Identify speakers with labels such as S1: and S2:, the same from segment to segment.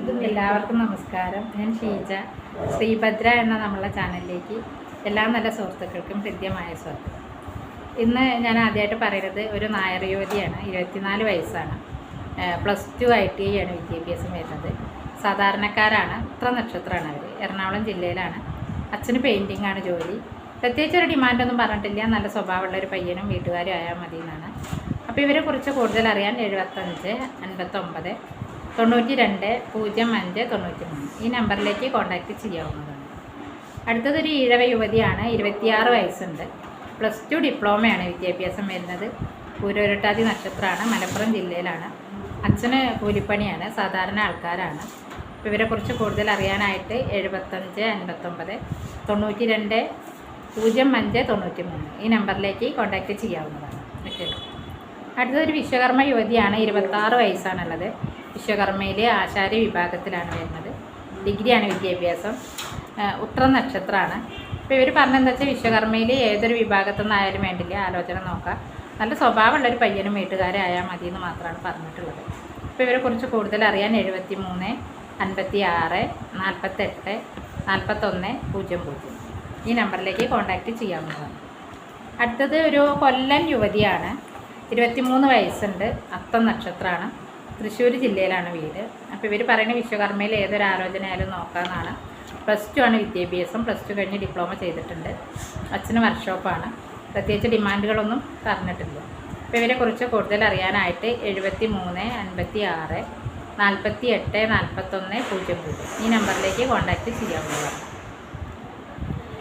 S1: എല്ലാവർക്കും നമസ്കാരം. ഞാൻ ഷീജ. ശ്രീഭദ്ര എന്ന നമ്മളുടെ ചാനലിലേക്ക് എല്ലാ നല്ല സുഹൃത്തുക്കൾക്കും ഹൃദ്യമായ സ്വാഗതം. ഇന്ന് ഞാൻ ആദ്യമായിട്ട് പറയുന്നത് ഒരു നായർ യുവതിയാണ്. 24 വയസ്സാണ്. +2 ITI ആണ് വിദ്യാഭ്യാസം വരുന്നത്. സാധാരണക്കാരാണ്. ഉത്ര നക്ഷത്രമാണ് അവർ. എറണാകുളം ജില്ലയിലാണ്. അച്ഛന് പെയിൻറ്റിംഗ് ആണ് ജോലി. പ്രത്യേകിച്ച് ഒരു ഡിമാൻഡൊന്നും പറഞ്ഞിട്ടില്ല. നല്ല സ്വഭാവമുള്ള ഒരു പയ്യനും വീട്ടുകാരും ആയാൽ മതി എന്നാണ്. അപ്പോൾ ഇവരെ കുറിച്ച് കൂടുതൽ അറിയാൻ 75 59 92 05 93 ഈ നമ്പറിലേക്ക് കോൺടാക്റ്റ് ചെയ്യാവുന്നതാണ്. അടുത്തതൊരു ഈഴവ യുവതിയാണ്. 26 വയസ്സുണ്ട്. +2 ഡിപ്ലോമയാണ് വിദ്യാഭ്യാസം വരുന്നത്. പൂരോരുട്ടാതി നക്ഷത്രമാണ്. മലപ്പുറം ജില്ലയിലാണ്. അച്ഛന് കൂലിപ്പണിയാണ്. സാധാരണ ആൾക്കാരാണ്. അപ്പോൾ ഇവരെക്കുറിച്ച് കൂടുതൽ അറിയാനായിട്ട് 75 59 92 05 93 ഈ നമ്പറിലേക്ക് കോൺടാക്റ്റ് ചെയ്യാവുന്നതാണ്. ഓക്കെ. അടുത്തതൊരു വിശ്വകർമ്മ യുവതിയാണ്. 26 വയസ്സാണുള്ളത്. വിശ്വകർമ്മയിൽ ആശാരി വിഭാഗത്തിലാണ് വരുന്നത്. ഡിഗ്രിയാണ് വിദ്യാഭ്യാസം. ഉത്ര നക്ഷത്രമാണ്. അപ്പോൾ ഇവർ പറഞ്ഞതെന്ന് വെച്ചാൽ വിശ്വകർമ്മയിൽ ഏതൊരു വിഭാഗത്തു നിന്നായാലും വേണ്ടില്ല, ആലോചന നോക്കാം. നല്ല സ്വഭാവമുള്ളൊരു പയ്യനും വീട്ടുകാരെ ആയാൽ മതി എന്ന് മാത്രമാണ് പറഞ്ഞിട്ടുള്ളത്. അപ്പോൾ ഇവരെക്കുറിച്ച് കൂടുതൽ അറിയാൻ 73 56 48 41 00 ഈ നമ്പറിലേക്ക് കോൺടാക്റ്റ് ചെയ്യാവുന്നതാണ്. അടുത്തത് ഒരു കൊല്ലം യുവതിയാണ്. 23 വയസ്സുണ്ട്. അത്തം നക്ഷത്രമാണ്. തൃശ്ശൂർ ജില്ലയിലാണ് വീട്. അപ്പോൾ ഇവർ പറയുന്ന വിശ്വകർമ്മയിൽ ഏതൊരു ആലോചനയായാലും നോക്കാമെന്നാണ്. +2 ആണ് വിദ്യാഭ്യാസം. +2 കഴിഞ്ഞ് ഡിപ്ലോമ ചെയ്തിട്ടുണ്ട്. അച്ഛന് വർക്ക്ഷോപ്പാണ്. പ്രത്യേകിച്ച് ഡിമാൻഡുകളൊന്നും പറഞ്ഞിട്ടില്ല. അപ്പോൾ ഇവരെക്കുറിച്ച് കൂടുതൽ അറിയാനായിട്ട് 73 56 48 41 00 ഈ നമ്പറിലേക്ക് കോൺടാക്റ്റ് ചെയ്യാവുന്നതാണ്.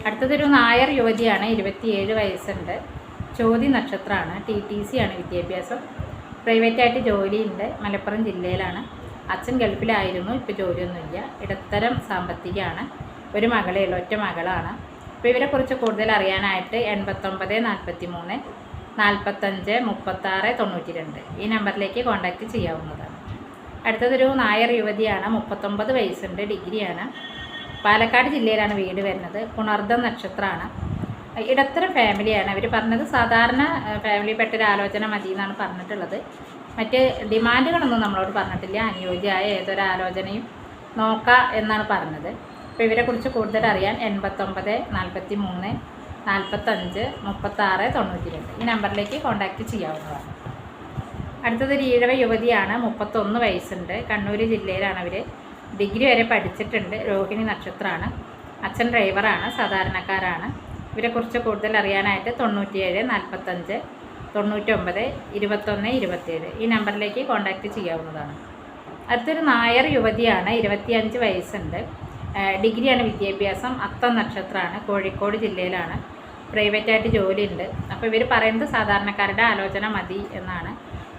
S1: അടുത്തതൊരു നായർ യുവതിയാണ്. 27 വയസ്സുണ്ട്. ചോതി നക്ഷത്രമാണ്. TTC ആണ് വിദ്യാഭ്യാസം. പ്രൈവറ്റായിട്ട് ജോലിയുണ്ട്. മലപ്പുറം ജില്ലയിലാണ്. അച്ഛൻ ഗൾഫിലായിരുന്നു. ഇപ്പോൾ ജോലിയൊന്നുമില്ല. ഇടത്തരം സാമ്പത്തികമാണ്. ഒരു മകളേ ഉള്ളൂ. ഒറ്റ മകളാണ്. അപ്പോൾ ഇവരെക്കുറിച്ച് കൂടുതൽ അറിയാനായിട്ട് 89 43 45 36 92 ഈ നമ്പറിലേക്ക് കോൺടാക്റ്റ് ചെയ്യാവുന്നതാണ്. അടുത്തതൊരു നായർ യുവതിയാണ്. 39 വയസ്സുണ്ട്. ഡിഗ്രിയാണ്. പാലക്കാട് ജില്ലയിലാണ് വീട് വരുന്നത്. പുണർദം നക്ഷത്രമാണ്. ഇടത്തരം ഫാമിലിയാണ്. അവർ പറഞ്ഞത് സാധാരണ ഫാമിലിയിൽപ്പെട്ടൊരു ആലോചന മതി എന്നാണ് പറഞ്ഞിട്ടുള്ളത്. മറ്റ് ഡിമാൻഡുകളൊന്നും നമ്മളോട് പറഞ്ഞിട്ടില്ല. അനുയോജ്യമായ ഏതൊരു ആലോചനയും നോക്കാം എന്നാണ് പറഞ്ഞത്. അപ്പോൾ ഇവരെക്കുറിച്ച് കൂടുതൽ അറിയാൻ 89 43 45 36 92 ഈ നമ്പറിലേക്ക് കോൺടാക്റ്റ് ചെയ്യാവുന്നതാണ്. അടുത്തതൊരു ഈഴവ യുവതിയാണ്. 31 വയസ്സുണ്ട്. കണ്ണൂർ ജില്ലയിലാണ് അവർ. ഡിഗ്രി വരെ പഠിച്ചിട്ടുണ്ട്. രോഹിണി നക്ഷത്രമാണ്. അച്ഛൻ ഡ്രൈവറാണ്. സാധാരണക്കാരാണ്. ഇവരെക്കുറിച്ച് കൂടുതൽ അറിയാനായിട്ട് 97 45 99 21 27 ഈ നമ്പറിലേക്ക് കോൺടാക്റ്റ് ചെയ്യാവുന്നതാണ്. അടുത്തൊരു നായർ യുവതിയാണ്. 25 വയസ്സുണ്ട്. ഡിഗ്രിയാണ് വിദ്യാഭ്യാസം. അത്തം നക്ഷത്രമാണ്. കോഴിക്കോട് ജില്ലയിലാണ്. പ്രൈവറ്റായിട്ട് ജോലിയുണ്ട്. അപ്പോൾ ഇവർ പറയുന്നത് സാധാരണക്കാരുടെ ആലോചന മതി എന്നാണ്.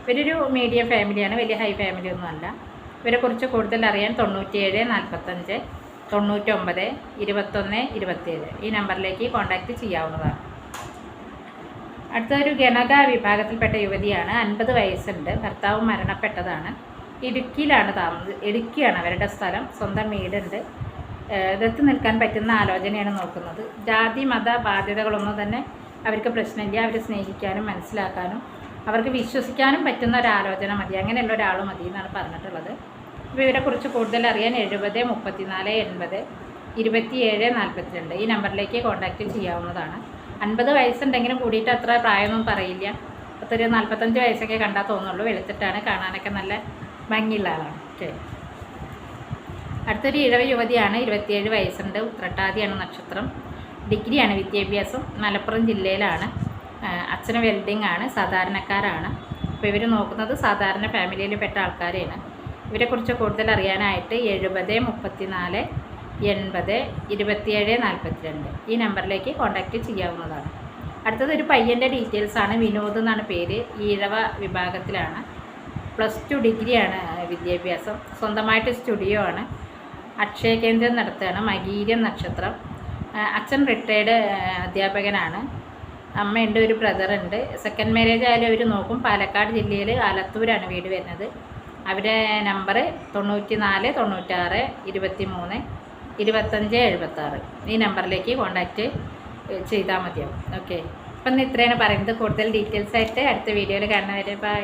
S1: ഇവരൊരു മീഡിയം ഫാമിലിയാണ്. വലിയ ഹൈ ഫാമിലിയൊന്നുമല്ല. ഇവരെക്കുറിച്ച് കൂടുതൽ അറിയാൻ 97 45 99 21 27 ഈ നമ്പറിലേക്ക് കോൺടാക്റ്റ് ചെയ്യാവുന്നതാണ്. അടുത്തൊരു ഗണക വിഭാഗത്തിൽപ്പെട്ട യുവതിയാണ്. 50 വയസ്സുണ്ട്. ഭർത്താവ് മരണപ്പെട്ടതാണ്. ഇടുക്കിയിലാണ് ഇടുക്കിയാണ് അവരുടെ സ്ഥലം. സ്വന്തം വീടുണ്ട്. ദത്ത് നിൽക്കാൻ പറ്റുന്ന ആലോചനയാണ് നോക്കുന്നത്. ജാതി മത ബാധ്യതകളൊന്നും തന്നെ അവർക്ക് പ്രശ്നമില്ല. അവർ സ്നേഹിക്കാനും മനസ്സിലാക്കാനും അവർക്ക് വിശ്വസിക്കാനും പറ്റുന്ന ഒരാലോചന മതി. അങ്ങനെയുള്ള ഒരാൾ മതി എന്നാണ് പറഞ്ഞിട്ടുള്ളത്. അപ്പോൾ ഇവരെക്കുറിച്ച് കൂടുതൽ അറിയാൻ 70 34 80 27 42 ഈ നമ്പറിലേക്ക് കോൺടാക്റ്റ് ചെയ്യാവുന്നതാണ്. 50 വയസ്സുണ്ടെങ്കിലും കൂടിയിട്ട് അത്ര പ്രായമൊന്നും പറയില്ല. അതൊരു 45 വയസ്സൊക്കെ കണ്ടാൽ തോന്നുള്ളൂ. വെളുത്തിട്ടാണ്. കാണാനൊക്കെ നല്ല ഭംഗിയുള്ള ആളാണ്. ഓക്കെ. അടുത്തൊരു ഇഴവ യുവതിയാണ്. 27 വയസ്സുണ്ട്. ഉത്രട്ടാതിയാണ് നക്ഷത്രം. ഡിഗ്രിയാണ് വിദ്യാഭ്യാസം. മലപ്പുറം ജില്ലയിലാണ്. അച്ഛന് വെൽഡിംഗ് ആണ്. സാധാരണക്കാരാണ്. അപ്പോൾ ഇവർ നോക്കുന്നത് സാധാരണ ഫാമിലിയിൽ പെട്ട ആൾക്കാരെയാണ്. ഇവരെക്കുറിച്ച് കൂടുതൽ അറിയാനായിട്ട് 70 34 80 27 42 ഈ നമ്പറിലേക്ക് കോൺടാക്റ്റ് ചെയ്യാവുന്നതാണ്. അടുത്തതൊരു പയ്യൻ്റെ ഡീറ്റെയിൽസാണ്. വിനോദ് എന്നാണ് പേര്. ഈഴവ വിഭാഗത്തിലാണ്. +2 ഡിഗ്രിയാണ് വിദ്യാഭ്യാസം. സ്വന്തമായിട്ട് സ്റ്റുഡിയോ ആണ്. അക്ഷയ കേന്ദ്രം നടത്തുകയാണ്. മകീരം നക്ഷത്രം. അച്ഛൻ റിട്ടയർഡ് അധ്യാപകനാണ്. അമ്മയുണ്ട്. ഒരു ബ്രദറുണ്ട്. സെക്കൻഡ് മാരേജ് ആയാലും അവർ നോക്കും. പാലക്കാട് ജില്ലയിൽ ആലത്തൂരാണ് വീട് വരുന്നത്. അവരുടെ നമ്പർ 94 96 23 25 76 ഈ നമ്പറിലേക്ക് കോൺടാക്റ്റ് ചെയ്താൽ മതിയാവും. ഓക്കെ. അപ്പം ഇത്രയാണ് പറയുന്നത്. കൂടുതൽ ഡീറ്റെയിൽസ് ആയിട്ട് അടുത്ത വീഡിയോയിൽ കാണുന്നവരെ ബൈ.